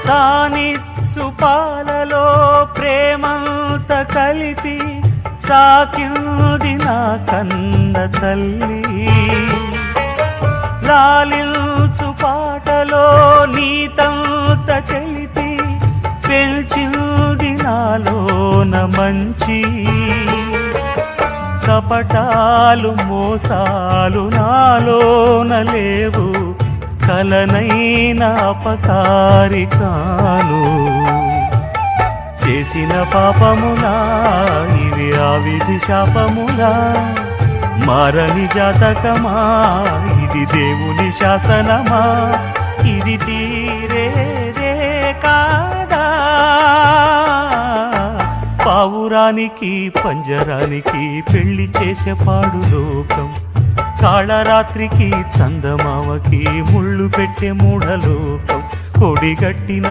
తానిచ్చు పాలలో ప్రేమంత కలిపి సాకింది నా కన్న తల్లి. లాలించు పాటలో నీతంత తెలిపి పెంచింది నాలోన మంచి. కపటాలు మోసాలు నాలోన లేవు, కలనైన అపకారి కాను. చేసిన పాపములా ఇవి ఆ విధి శాపములా, మారని జాతకమా ఇది దేవుని శాసనమా, ఇది తీరేదే కాదా. పావురానికి పంజరానికి పెళ్లి చేసే పాడు లోకం, కాళరాత్రికి చందమామకి ముళ్ళు పెట్టే మూఢలోకం. కొడిగట్టిన